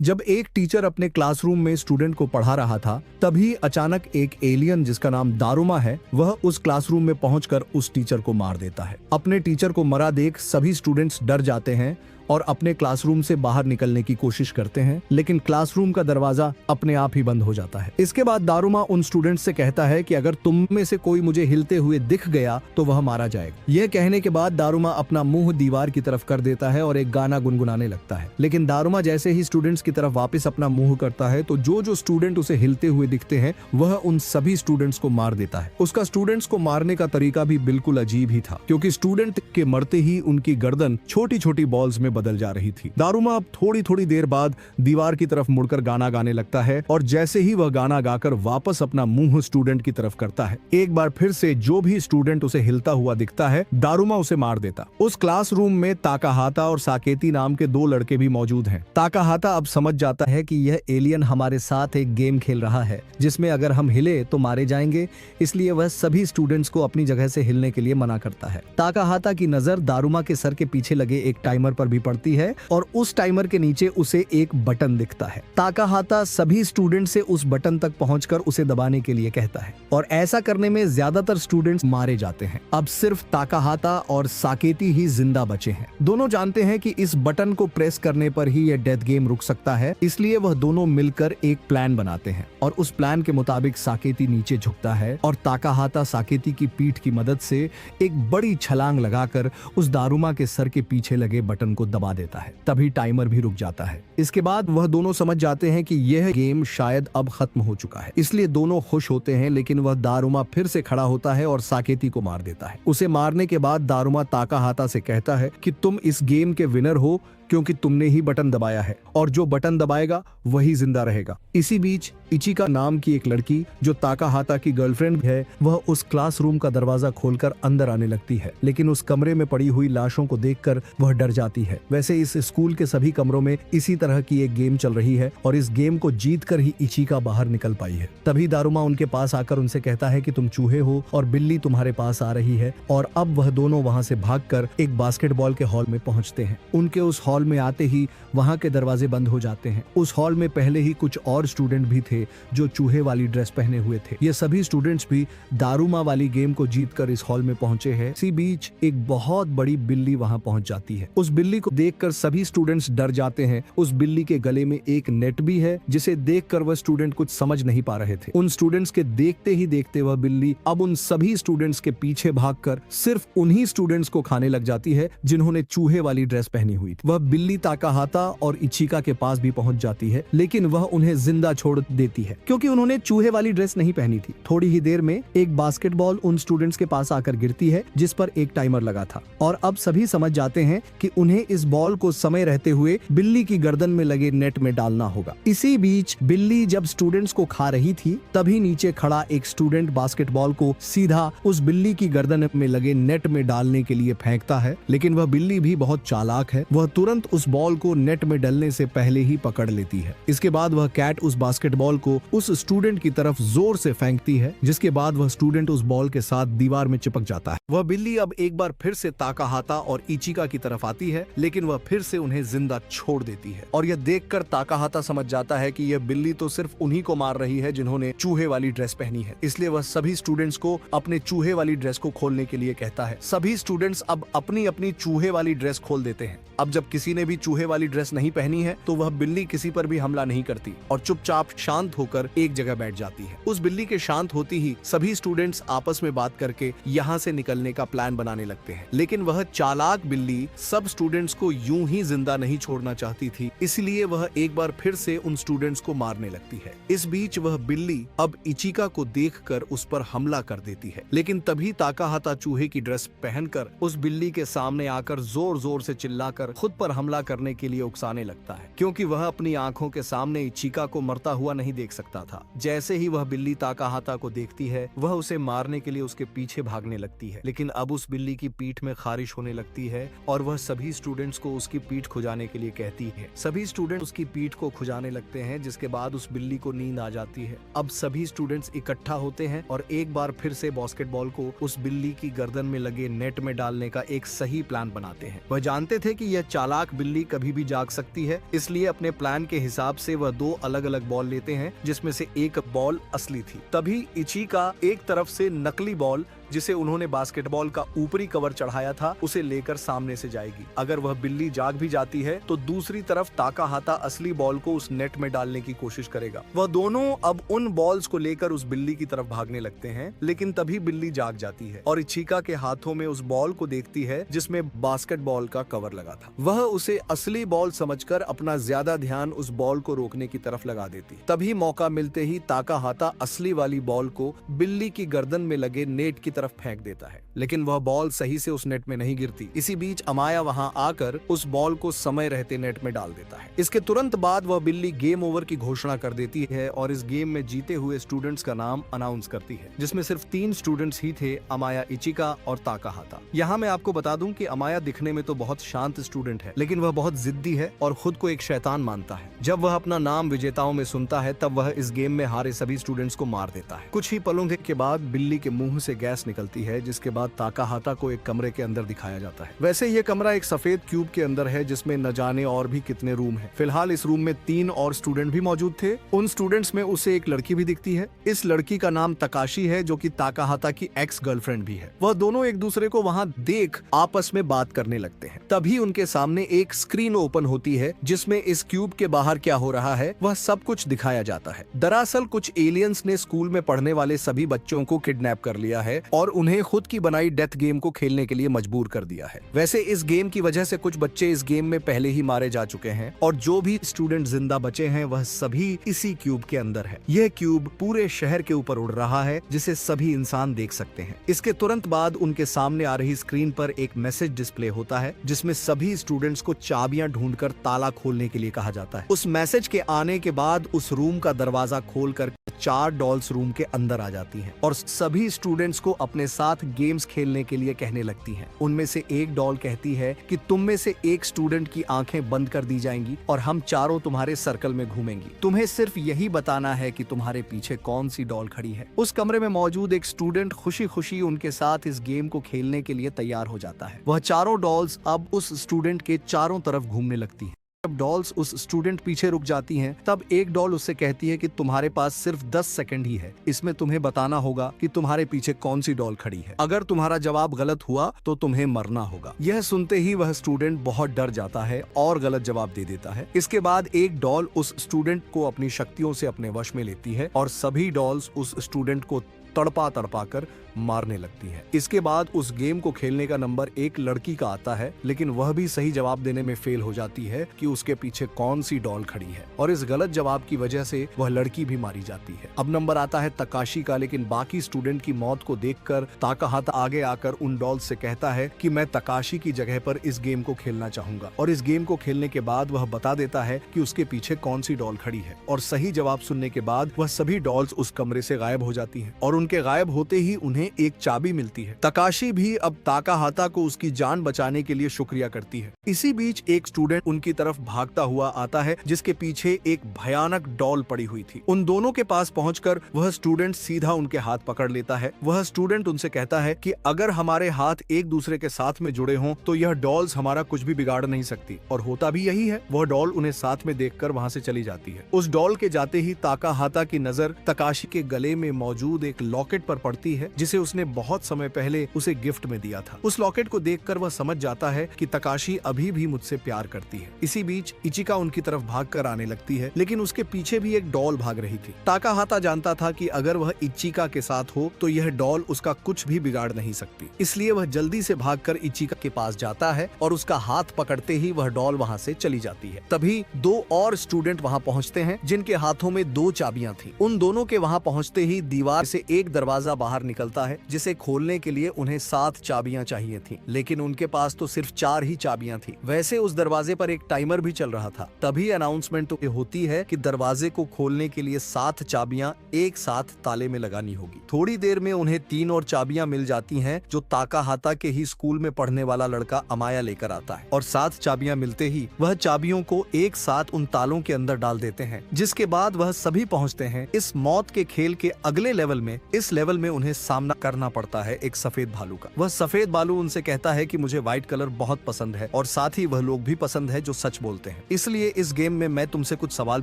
जब एक टीचर अपने क्लासरूम में स्टूडेंट को पढ़ा रहा था, तभी अचानक एक एलियन जिसका नाम दारुमा है, वह उस क्लासरूम में पहुंचकर उस टीचर को मार देता है। अपने टीचर को मरा देख सभी स्टूडेंट्स डर जाते हैं और अपने क्लासरूम से बाहर निकलने की कोशिश करते हैं, लेकिन क्लासरूम का दरवाजा अपने आप ही बंद हो जाता है। इसके बाद दारुमा उन स्टूडेंट्स से कहता है कि अगर तुम में से कोई मुझे हिलते हुए दिख गया तो वह मारा जाएगा। यह कहने के बाद दारुमा अपना मुंह दीवार की तरफ कर देता है और एक गाना गुनगुनाने लगता है। लेकिन दारुमा जैसे ही स्टूडेंट्स की तरफ वापस अपना मुंह करता है तो जो स्टूडेंट उसे हिलते हुए दिखते हैं वह उन सभी स्टूडेंट्स को मार देता है। उसका स्टूडेंट्स को मारने का तरीका भी बिल्कुल अजीब ही था, क्योंकि स्टूडेंट के मरते ही उनकी गर्दन छोटी छोटी बॉल्स में बदल जा रही थी। दारुमा अब थोड़ी देर बाद दीवार की तरफ मुड़कर गाना गाने लगता है और जैसे ही वह गाना गाकर वापस अपना मुंह स्टूडेंट की तरफ करता है, एक बार फिर से जो भी स्टूडेंट उसे हिलता हुआ दिखता है, दारुमा उसे मार देता। उस क्लासरूम में ताकाहाता और साकेती नाम के दो लड़के भी मौजूद हैं। ताकाहाता अब समझ जाता है कि यह एलियन हमारे साथ एक गेम खेल रहा है जिसमें अगर हम हिले तो मारे जाएंगे, इसलिए वह सभी स्टूडेंट्स को अपनी जगह से हिलने के लिए मना करता है। ताकाहाता की नजर दारुमा के सर के पीछे लगे एक टाइमर पर भी पड़ती है और उस टाइमर के नीचे उसे एक बटन दिखता है। ताकाहाता सभी स्टूडेंट से उस बटन तक पहुंचकर उसे दबाने के लिए कहता है और ऐसा करने में ज्यादातर स्टूडेंट्स मारे जाते हैं। अब सिर्फ ताकाहाता और साकेती ही जिंदा बचे हैं। दोनों जानते हैं कि इस बटन को प्रेस करने पर ही यह डेथ गेम रुक सकता है, इसलिए वह दोनों मिलकर एक प्लान बनाते हैं और उस प्लान के मुताबिक साकेती नीचे झुकता है और ताकाहाता साकेती की पीठ की मदद से एक बड़ी छलांग लगाकर उस दारुमा के सर के पीछे लगे बटन को दबा देता है। तभी टाइमर भी रुक जाता है। इसके बाद वह दोनों समझ जाते हैं कि यह गेम शायद अब खत्म हो चुका है, इसलिए दोनों खुश होते हैं। लेकिन वह दारुमा फिर से खड़ा होता है और साकेती को मार देता है। उसे मारने के बाद दारुमा ताकाहाता से कहता है कि तुम इस गेम के विनर हो क्योंकि तुमने ही बटन दबाया है और जो बटन दबाएगा वही जिंदा रहेगा। इसी बीच इचिका नाम की एक लड़की जो ताकाहाता की गर्लफ्रेंड है, वह उस क्लासरूम का दरवाजा खोलकर अंदर आने लगती है, लेकिन उस कमरे में पड़ी हुई लाशों को देखकर वह डर जाती है। वैसे इस स्कूल के सभी कमरों में इसी तरह की एक गेम चल रही है और इस गेम को जीतकर ही इचिका बाहर निकल पाई है। तभी दारुमा उनके पास आकर उनसे कहता है कि तुम चूहे हो और बिल्ली तुम्हारे पास आ रही है, और अब वह दोनों वहाँ से भागकर एक बास्केटबॉल के हॉल में पहुँचते हैं। उनके उस हॉल में आते ही वहां के दरवाजे बंद हो जाते हैं। उस हॉल में पहले ही कुछ और स्टूडेंट भी थे जो चूहे वाली ड्रेस पहने हुए थे। ये सभी स्टूडेंट्स भी दारुमा वाली गेम को जीतकर इस हॉल में पहुंचे हैं। इसी बीच एक बहुत बड़ी बिल्ली वहां पहुंच जाती है। उस बिल्ली को देखकर सभी स्टूडेंट्स डर जाते हैं। उस बिल्ली के गले में एक नेट भी है जिसे देखकर वह स्टूडेंट कुछ समझ नहीं पा रहे थे। उन स्टूडेंट्स के देखते ही देखते वह बिल्ली अब उन सभी स्टूडेंट्स के पीछे भागकर सिर्फ उन्हीं स्टूडेंट्स को खाने लग जाती है जिन्होंने चूहे वाली ड्रेस पहनी हुई थी। वह बिल्ली ताकाहाता और इचिका के पास भी पहुंच जाती है, लेकिन वह उन्हें जिंदा छोड़ देती है क्योंकि उन्होंने चूहे वाली ड्रेस नहीं पहनी थी। थोड़ी ही देर में एक बास्केटबॉल उन स्टूडेंट्स के पास आकर गिरती है जिस पर एक टाइमर लगा था और अब सभी समझ जाते हैं कि उन्हें इस बॉल को समय रहते हुए बिल्ली की गर्दन में लगे नेट में डालना होगा। इसी बीच बिल्ली जब स्टूडेंट्स को खा रही थी, तभी नीचे खड़ा एक स्टूडेंट बास्केटबॉल को सीधा उस बिल्ली की गर्दन में लगे नेट में डालने के लिए फेंकता है, लेकिन वह बिल्ली भी बहुत चालाक है। वह तुरंत उस बॉल को नेट में डलने से पहले ही पकड़ लेती है। इसके बाद वह कैट उस बास्केटबॉल को उस स्टूडेंट की तरफ जोर से फेंकती है, जिसके बाद वह स्टूडेंट उस बॉल के साथ दीवार में चिपक जाता है। वह बिल्ली अब एक बार फिर से ताकाहाता और इचिका की तरफ आती है, लेकिन वह फिर से उन्हें जिंदा छोड़ देती है और यह देखकर ताकाहाता समझ जाता है कि यह बिल्ली तो सिर्फ उन्हीं को मार रही है जिन्होंने चूहे वाली ड्रेस पहनी है। इसलिए वह सभी स्टूडेंट्स को अपने चूहे वाली ड्रेस को खोलने के लिए कहता है। सभी स्टूडेंट्स अब अपनी अपनी चूहे वाली ड्रेस खोल देते हैं। अब जब किसी ने भी चूहे वाली ड्रेस नहीं पहनी है तो वह बिल्ली किसी पर भी हमला नहीं करती और चुपचाप शांत होकर एक जगह बैठ जाती है। उस बिल्ली के शांत होती ही सभी स्टूडेंट्स आपस में बात करके यहाँ से निकलने का प्लान बनाने लगते हैं, लेकिन वह चालाक बिल्ली सब स्टूडेंट्स को यूं ही जिंदा नहीं छोड़ना चाहती थी, इसलिए वह एक बार फिर से उन स्टूडेंट्स को मारने लगती है। इस बीच वह बिल्ली अब इचिका को देखकर उस पर हमला कर देती है, लेकिन तभी ताकाहाता चूहे की ड्रेस पहनकर उस बिल्ली के सामने आकर जोर जोर से चिल्लाकर खुद पर हमला करने के लिए उकसाने लगता है, क्योंकि वह अपनी आंखों के सामने इचिका को मरता हुआ नहीं देख सकता था। जैसे ही वह बिल्ली ताकाहाता को देखती है, वह उसे मारने के लिए उसके पीछे भागने लगती है, लेकिन अब उस बिल्ली की पीठ में खारिश होने लगती है और वह सभी स्टूडेंट्स को उसकी पीठ खुजाने के लिए कहती है। सभी स्टूडेंट उसकी पीठ को खुजाने लगते हैं, जिसके बाद उस बिल्ली को नींद आ जाती है। अब सभी स्टूडेंट्स इकट्ठा होते हैं और एक बार फिर से बास्केटबॉल को उस बिल्ली की गर्दन में लगे नेट में डालने का एक सही प्लान बनाते हैं। वह जानते थे कि यह चालाक चालाक बिल्ली कभी भी जाग सकती है, इसलिए अपने प्लान के हिसाब से वह 2 अलग अलग बॉल लेते हैं, जिसमें से एक बॉल असली थी। तभी इचिका एक तरफ से नकली बॉल, जिसे उन्होंने बास्केटबॉल का ऊपरी कवर चढ़ाया था, उसे लेकर सामने से जाएगी। अगर वह बिल्ली जाग भी जाती है तो दूसरी तरफ ताकाहाता असली बॉल को उस नेट में डालने की कोशिश करेगा। वह दोनों अब उन बॉल्स को लेकर उस बिल्ली की तरफ भागने लगते हैं, लेकिन तभी बिल्ली जाग जाती है और इचिका के हाथों में उस बॉल को देखती है जिसमें बास्केटबॉल का कवर लगा था। वह उसे असली बॉल समझकर अपना ज्यादा ध्यान उस बॉल को रोकने की तरफ लगा देती। तभी मौका मिलते ही ताकाहाता असली वाली बॉल को बिल्ली की गर्दन में लगे नेट की तरफ फेंक देता है, लेकिन वह बॉल सही से उस नेट में नहीं गिरती। इसी बीच अमाया वहां आकर उस बॉल को समय रहते नेट में डाल देता है। इसके तुरंत बाद वह बिल्ली गेम ओवर की घोषणा कर देती है और इस गेम में जीते हुए स्टूडेंट्स का नाम अनाउंस करती है, जिसमें सिर्फ 3 स्टूडेंट्स ही थे, अमाया, इचिका और ताकाहाता। यहाँ मैं आपको बता दूं कि अमाया दिखने में तो बहुत शांत स्टूडेंट है, लेकिन वह बहुत जिद्दी है और खुद को एक शैतान मानता है। जब वह अपना नाम विजेताओं में सुनता है तब वह इस गेम में हारे सभी स्टूडेंट्स को मार देता है। कुछ ही पलों के बाद बिल्ली के मुंह से गैस निकलती है, जिसके बाद ताकाहाता को एक कमरे के अंदर दिखाया जाता है। वैसे ये कमरा एक सफेद क्यूब के अंदर है, जिसमें न जाने और भी कितने रूम हैं। फिलहाल इस रूम में 3 और स्टूडेंट भी मौजूद थे। उन स्टूडेंट्स में उसे एक लड़की भी दिखती है। इस लड़की का नाम तकाशी है, जो कि ताकाहाता की एक्स गर्लफ्रेंड भी है। वह दोनों एक दूसरे को वहां देख आपस में बात करने लगते हैं। तभी उनके सामने एक स्क्रीन ओपन होती है, जिसमें इस क्यूब के बाहर क्या हो रहा है वह सब कुछ दिखाया जाता है। दरअसल कुछ एलियंस ने स्कूल में पढ़ने वाले सभी बच्चों को किडनैप कर लिया है और उन्हें खुद की बनाई डेथ गेम को खेलने के लिए मजबूर कर दिया है। वैसे इस गेम की वजह से कुछ बच्चे इस गेम में पहले ही मारे जा चुके हैं और जो भी स्टूडेंट जिंदा बचे हैं वह सभी इसी क्यूब के अंदर है। यह क्यूब पूरे शहर के ऊपर उड़ रहा है, जिसे सभी इंसान देख सकते हैं। इसके तुरंत बाद उनके सामने आ रही स्क्रीन पर एक मैसेज डिस्प्ले होता है, जिसमें सभी स्टूडेंट्स को चाबियां ढूंढकर ताला खोलने के लिए कहा जाता है। उस मैसेज के आने के बाद उस रूम का दरवाजा खोलकर 4 डॉल्स रूम के अंदर आ जाती हैं और सभी स्टूडेंट्स को अपने साथ गेम्स खेलने के लिए कहने लगती हैं। उनमें से एक डॉल कहती है कि तुम में से एक स्टूडेंट की आंखें बंद कर दी जाएंगी और हम चारों तुम्हारे सर्कल में घूमेंगी। तुम्हें सिर्फ यही बताना है कि तुम्हारे पीछे कौन सी डॉल खड़ी है। उस कमरे में मौजूद एक स्टूडेंट खुशी खुशी उनके साथ इस गेम को खेलने के लिए तैयार हो जाता है। वह चारों डॉल्स अब उस स्टूडेंट के चारों तरफ घूमने लगती हैं। जब डॉल्स उस स्टूडेंट पीछे रुक जाती हैं, तब एक डॉल उससे कहती है कि तुम्हारे पास सिर्फ 10 सेकंड ही है। इसमें तुम्हें बताना होगा कि तुम्हारे पीछे कौन सी डॉल खड़ी है। अगर तुम्हारा जवाब गलत हुआ तो तुम्हें मरना होगा। यह सुनते ही वह स्टूडेंट बहुत डर जाता है और गलत जवाब दे देता है। इसके बाद एक डॉल उस स्टूडेंट को अपनी शक्तियों से अपने वश में लेती है और सभी डॉल्स उस स्टूडेंट को तड़पा तड़पा कर मारने लगती है। इसके बाद उस गेम को खेलने का नंबर एक लड़की का आता है, लेकिन वह भी सही जवाब देने में फेल हो जाती है कि उसके पीछे कौन सी डॉल खड़ी है और इस गलत जवाब की वजह से वह लड़की भी मारी जाती है। अब नंबर आता है तकाशी का, लेकिन बाकी स्टूडेंट की मौत को देखकर ताकाहाता आगे आकर उन डॉल्स से कहता है कि मैं तकाशी की जगह पर इस गेम को खेलना चाहूंगा और इस गेम को खेलने के बाद वह बता देता है कि उसके पीछे कौन सी डॉल खड़ी है और सही जवाब सुनने के बाद वह सभी डॉल्स उस कमरे से गायब हो जाती है और उनके गायब होते ही उन्हें एक चाबी मिलती है। तकाशी भी अब ताकाहाता को उसकी जान बचाने के लिए शुक्रिया करती है। इसी बीच एक स्टूडेंट उनकी तरफ भागता हुआ आता है, जिसके पीछे एक भयानक डॉल पड़ी हुई थी। उन दोनों के पास पहुंचकर वह स्टूडेंट सीधा उनके हाथ पकड़ लेता है। वह स्टूडेंट उनसे कहता है कि अगर हमारे हाथ एक दूसरे के साथ में जुड़े हों तो यह डॉल्स हमारा कुछ भी बिगाड़ नहीं सकती, और होता भी यही है। वह डॉल उन्हें साथ में देखकर वहां से चली जाती है। उस डॉल के जाते ही ताकाहाता की नजर तकाशी के गले में मौजूद एक लॉकेट पर पड़ती है, जिसे उसने बहुत समय पहले उसे गिफ्ट में दिया था। उस लॉकेट को देखकर वह समझ जाता है कि तकाशी अभी भी मुझसे प्यार करती है। इसी बीच इचिका उनकी तरफ भागकर आने लगती है, लेकिन उसके पीछे भी एक डॉल भाग रही थी। ताकाहाता जानता था कि अगर वह इचिका के साथ हो तो यह डॉल उसका कुछ भी बिगाड़ नहीं सकती, इसलिए वह जल्दी से भागकर इचिका के पास जाता है और उसका हाथ पकड़ते ही वह डॉल वहां से चली जाती है। तभी 2 और स्टूडेंट वहां पहुंचते हैं, जिनके हाथों में 2 चाबियां थी। उन दोनों के वहां पहुंचते ही दीवार से एक दरवाजा बाहर निकलता है, जिसे खोलने के लिए उन्हें 7 चाबियां चाहिए थी, लेकिन उनके पास तो सिर्फ 4 ही चाबियां थी। वैसे उस दरवाजे पर एक टाइमर भी चल रहा था। तभी अनाउंसमेंट तो होती है कि दरवाजे को खोलने के लिए 7 चाबियां एक साथ ताले में लगानी होगी। थोड़ी देर में उन्हें 3 और चाबियां मिल जाती हैं, जो ताकाहाता के ही स्कूल में पढ़ने वाला लड़का अमाया लेकर आता है, और 7 चाबियां मिलते ही वह चाबियों को एक साथ उन तालों के अंदर डाल देते हैं, जिसके बाद वह सभी पहुंचते हैं इस मौत के खेल के अगले लेवल में। इस लेवल में उन्हें सामना सामना करना पड़ता है एक सफेद भालू का। वह सफेद भालू उनसे कहता है कि मुझे व्हाइट कलर बहुत पसंद है और साथ ही वह लोग भी पसंद है जो सच बोलते हैं। इसलिए इस गेम में मैं तुमसे कुछ सवाल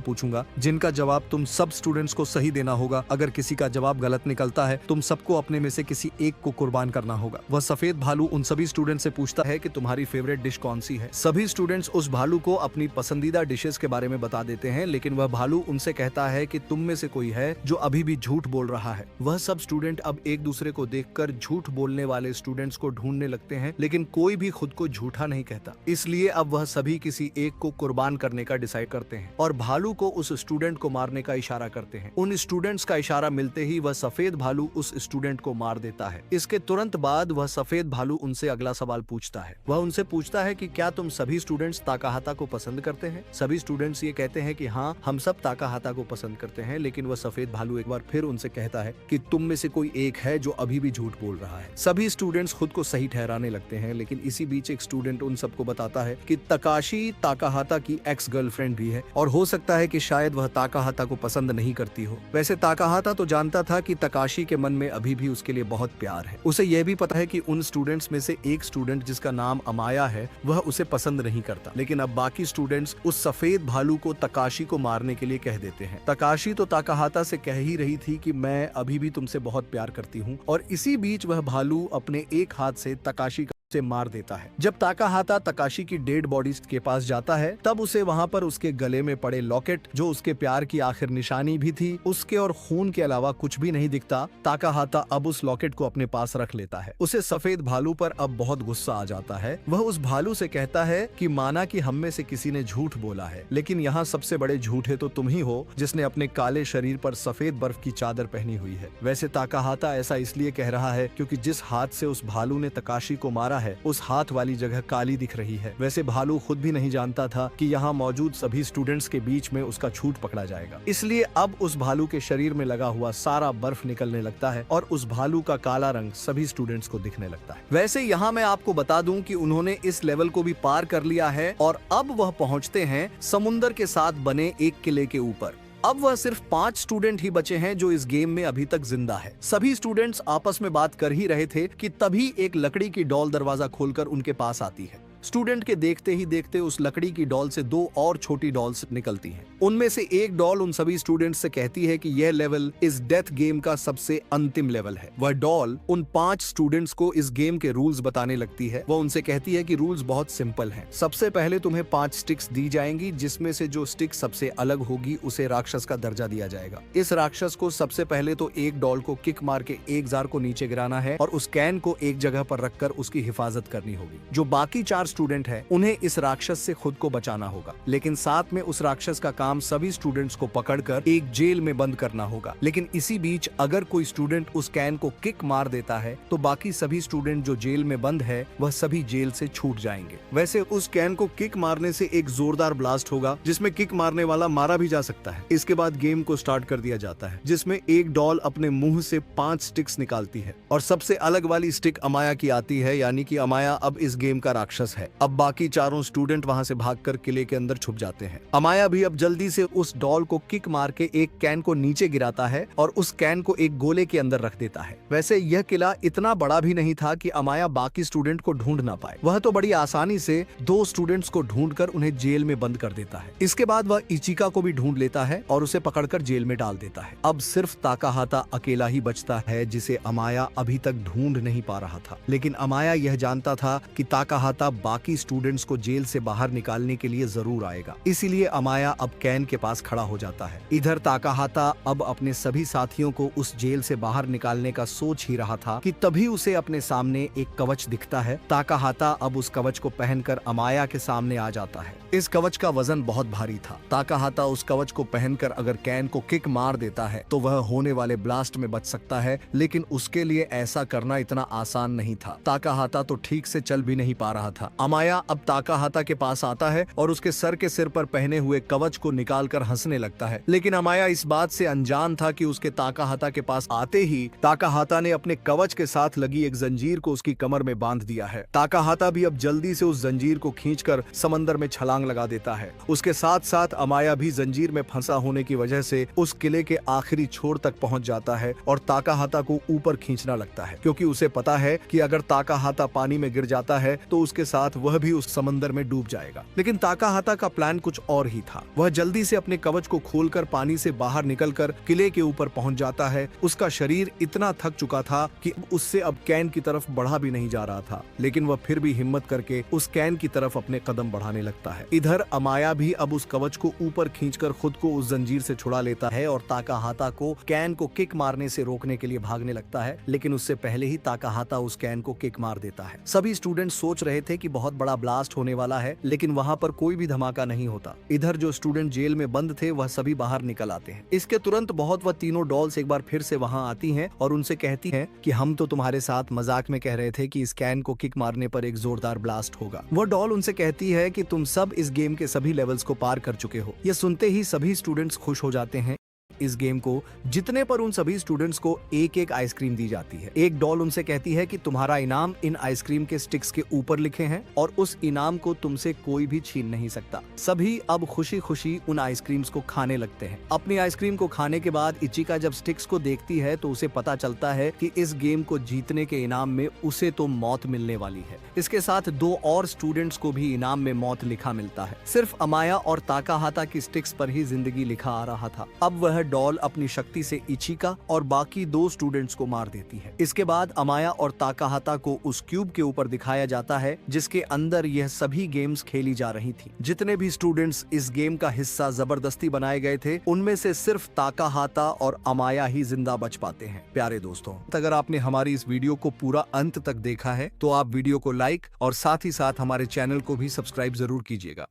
पूछूंगा जिनका जवाब तुम सब स्टूडेंट्स को सही देना होगा। अगर किसी का जवाब गलत निकलता है तुम सबको अपने में से किसी एक को कुर्बान करना होगा। वह सफेद भालू उन सभी स्टूडेंट से पूछता है कि तुम्हारी फेवरेट डिश कौन सी है। सभी स्टूडेंट्स उस भालू को अपनी पसंदीदा डिशेस के बारे में बता देते हैं, लेकिन वह भालू उनसे कहता है कि तुम में से कोई है जो अभी भी झूठ बोल रहा है। वह सब स्टूडेंट अब एक दूसरे को देखकर झूठ बोलने वाले स्टूडेंट्स को ढूंढने लगते हैं, लेकिन कोई भी खुद को झूठा नहीं कहता। इसलिए अब वह सभी किसी एक को कुर्बान करने का डिसाइड करते हैं और भालू को उस स्टूडेंट को मारने का इशारा करते हैं। उन स्टूडेंट्स का इशारा मिलते ही वह सफेद भालू उस स्टूडेंट को मार देता है। इसके तुरंत बाद वह सफेद भालू उनसे अगला सवाल पूछता है। वह उनसे पूछता है कि क्या तुम सभी स्टूडेंट्स ताकाहाता को पसंद करते हैं। सभी स्टूडेंट्स ये कहते हैं कि हाँ, हम सब ताकाहाता को पसंद करते हैं, लेकिन वह सफेद भालू एक बार फिर उनसे कहता है कि तुम में से कोई एक है जो अभी भी झूठ बोल रहा है। सभी स्टूडेंट्स खुद को सही ठहराने लगते हैं, लेकिन इसी बीच एक स्टूडेंट उन सबको बताता है कि तकाशी ताकाहाता की एक्स गर्लफ्रेंड भी है और हो सकता है कि शायद वह ताकाहाता को पसंद नहीं करती हो। वैसे ताकाहाता तो जानता था कि तकाशी के मन में अभी भी उसके लिए बहुत प्यार है। उसे यह भी पता है कि उन स्टूडेंट्स में से एक स्टूडेंट जिसका नाम अमाया है वह उसे पसंद नहीं करता, लेकिन अब बाकी स्टूडेंट्स उस सफेद भालू को तकाशी को मारने के लिए कह देते हैं। तकाशी तो ताकाहाता से कह ही रही थी कि मैं अभी भी तुमसे बहुत प्यार करती हूँ, और इसी बीच वह भालू अपने एक हाथ से तकाशी से मार देता है। जब ताकाहाता तकाशी की डेड बॉडी के पास जाता है तब उसे वहां पर उसके गले में पड़े लॉकेट, जो उसके प्यार की आखिर निशानी भी थी, उसके और खून के अलावा कुछ भी नहीं दिखता। ताकाहाता अब उस लॉकेट को अपने पास रख लेता है। उसे सफेद भालू पर अब बहुत गुस्सा आ जाता है। वह उस भालू से कहता है कि माना कि हम में से किसी ने झूठ बोला है, लेकिन यहाँ सबसे बड़े झूठे तो तुम ही हो जिसने अपने काले शरीर पर सफेद बर्फ की चादर पहनी हुई है। वैसे ताकाहाता ऐसा इसलिए कह रहा है क्योंकि जिस हाथ से उस भालू ने तकाशी को मारा है उस हाथ वाली जगह काली दिख रही है। वैसे भालू खुद भी नहीं जानता था कि यहाँ मौजूद सभी स्टूडेंट्स के बीच में उसका झूठ पकड़ा जाएगा। इसलिए अब उस भालू के शरीर में लगा हुआ सारा बर्फ निकलने लगता है और उस भालू का काला रंग सभी स्टूडेंट्स को दिखने लगता है। वैसे यहाँ मैं आपको बता दूं कि उन्होंने इस लेवल को भी पार कर लिया है और अब वह पहुँचते हैं समुंदर के साथ बने एक किले के ऊपर। अब वह सिर्फ 5 स्टूडेंट ही बचे हैं जो इस गेम में अभी तक जिंदा है। सभी स्टूडेंट्स आपस में बात कर ही रहे थे कि तभी एक लकड़ी की डॉल दरवाजा खोलकर उनके पास आती है। स्टूडेंट के देखते ही देखते उस लकड़ी की डॉल से 2 और छोटी डॉल्स निकलती हैं। उनमें से एक डॉल उन सभी स्टूडेंट्स से कहती है कि यह लेवल इस डेथ गेम का सबसे अंतिम लेवल है। वह डॉल उन 5 स्टूडेंट्स को इस गेम के रूल्स बताने लगती है। वह उनसे कहती है कि रूल्स बहुत सिंपल हैं। सबसे पहले तुम्हें 5 स्टिक्स दी जाएंगी, जिसमें से जो स्टिक सबसे अलग होगी उसे राक्षस का दर्जा दिया जाएगा। इस राक्षस को सबसे पहले तो एक डॉल को किक मार के एक जार को नीचे गिराना है और उस कैन को एक जगह पर रखकर उसकी हिफाजत करनी होगी। जो बाकी 4 स्टूडेंट है उन्हें इस राक्षस से खुद को बचाना होगा, लेकिन साथ में उस राक्षस का काम सभी स्टूडेंट्स को पकड़कर एक जेल में बंद करना होगा। लेकिन इसी बीच अगर कोई स्टूडेंट उस कैन को किक मार देता है तो बाकी सभी स्टूडेंट जो जेल में बंद है वह सभी जेल से छूट जाएंगे। वैसे उस कैन को किक मारने से एक जोरदार ब्लास्ट होगा जिसमें किक मारने वाला मारा भी जा सकता है। इसके बाद गेम को स्टार्ट कर दिया जाता है, जिसमें एक डॉल अपने मुंह से 5 स्टिक्स निकालती है और सबसे अलग वाली स्टिक अमाया की आती है, यानी कि अमाया अब इस गेम का राक्षस है। अब बाकी 4 स्टूडेंट वहां से भागकर किले के अंदर छुप जाते हैं। अमाया भी अब जल्दी से उस डॉल को किक मार के एक कैन को नीचे गिराता है और उस कैन को एक गोले के अंदर रख देता है। वैसे यह किला इतना बड़ा भी नहीं था कि अमाया बाकी स्टूडेंट को ढूंढ ना पाए। वह तो बड़ी आसानी से 2 स्टूडेंट्स को ढूंढकर उन्हें जेल में बंद कर देता है। इसके बाद वह इचिका को भी ढूंढ लेता है और उसे पकड़कर जेल में डाल देता है। अब सिर्फ ताकाहाता अकेला ही बचता है जिसे अमाया अभी तक ढूंढ नहीं पा रहा था। लेकिन अमाया यह जानता था कि ताकाहाता बाकी स्टूडेंट्स को जेल से बाहर निकालने के लिए जरूर आएगा, इसीलिए अमाया अब कैन के पास खड़ा हो जाता है। इधर ताकाहाता अब अपने सभी साथियों को उस जेल से बाहर निकालने का सोच ही रहा था कि तभी उसे अपने सामने एक कवच दिखता है। ताकाहाता अब उस कवच को पहनकर अमाया के सामने आ जाता है। इस कवच का वजन बहुत भारी था। ताकाहाता उस कवच को पहनकर अगर कैन को किक मार देता है तो वह होने वाले ब्लास्ट में बच सकता है, लेकिन उसके लिए ऐसा करना इतना आसान नहीं था। ताकाहाता तो ठीक से चल भी नहीं पा रहा था। अमाया अब ताकाहाता के पास आता है और उसके सर के सिर पर पहने हुए कवच को निकालकर हंसने लगता है, लेकिन अमाया इस बात से अनजान था कि उसके ताकाहाता के पास आते ही ताकाहाता ने अपने कवच के साथ लगी एक जंजीर को उसकी कमर में बांध दिया है। ताकाहाता भी अब जल्दी से उस जंजीर को खींचकर समंदर में छलांग लगा देता है। उसके साथ साथ अमाया भी जंजीर में फंसा होने की वजह से उस किले के आखिरी छोर तक पहुंच जाता है और ताकाहाता को ऊपर खींचना लगता है, क्योंकि उसे पता है कि अगर ताकाहाता पानी में गिर जाता है तो उसके साथ वह भी उस समंदर में डूब जाएगा। लेकिन ताकाहाता का प्लान कुछ और ही था। वह जल्दी से अपने कवच को खोलकर पानी से बाहर निकलकर किले के ऊपर पहुंच जाता है। उसका शरीर इतना थक चुका था कि उससे अब कैन की तरफ बढ़ा भी नहीं जा रहा था, लेकिन वह फिर भी हिम्मत करके उस कैन की तरफ अपने कदम बढ़ाने लगता है। इधर अमाया भी अब उस कवच को ऊपर खींचकर खुद को उस जंजीर से छुड़ा लेता है और ताकाहाता को कैन को किक मारने से रोकने के लिए भागने लगता है, लेकिन उससे पहले ही ताकाहाता उस कैन को किक मार देता है। सभी स्टूडेंट सोच रहे थे कि बहुत बड़ा ब्लास्ट होने वाला है, लेकिन वहां पर कोई भी धमाका नहीं होता। इधर जो स्टूडेंट जेल में बंद थे वह सभी बाहर निकल आते हैं। इसके तुरंत बहुत वह तीनों डॉल्स एक बार फिर से वहां आती हैं और उनसे कहती हैं कि हम तो तुम्हारे साथ मजाक में कह रहे थे कि इस कैन को किक मारने पर एक जोरदार ब्लास्ट होगा। वह डॉल उनसे कहती है कि तुम सब इस गेम के सभी लेवल्स को पार कर चुके हो। यह सुनते ही सभी स्टूडेंट्स खुश हो जाते हैं। इस गेम को जीतने पर उन सभी स्टूडेंट्स को एक एक आइसक्रीम दी जाती है। एक डॉल उनसे कहती है कि तुम्हारा इनाम इन आइसक्रीम के स्टिक्स के ऊपर लिखे हैं और उस इनाम को तुमसे कोई भी छीन नहीं सकता। सभी अब खुशी खुशी उन आइसक्रीम्स को खाने लगते हैं। अपनी आइसक्रीम को खाने के बाद इचिका जब स्टिक्स को देखती है तो उसे पता चलता है कि इस गेम को जीतने के इनाम में उसे तो मौत मिलने वाली है। इसके साथ दो और स्टूडेंट्स को भी इनाम में मौत लिखा मिलता है। सिर्फ अमाया और ताकाहाता की स्टिक्स पर ही जिंदगी लिखा आ रहा था। अब वह डॉल अपनी शक्ति से इचिका और बाकी दो स्टूडेंट्स को मार देती है। इसके बाद अमाया और ताकाहाता को उस क्यूब के ऊपर दिखाया जाता है जिसके अंदर यह सभी गेम्स खेली जा रही थी। जितने भी स्टूडेंट्स इस गेम का हिस्सा जबरदस्ती बनाए गए थे, उनमें से सिर्फ ताकाहाता और अमाया ही जिंदा बच पाते हैं। प्यारे दोस्तों, अगर आपने हमारी इस वीडियो को पूरा अंत तक देखा है तो आप वीडियो को लाइक और साथ ही साथ हमारे चैनल को भी सब्सक्राइब जरूर कीजिएगा।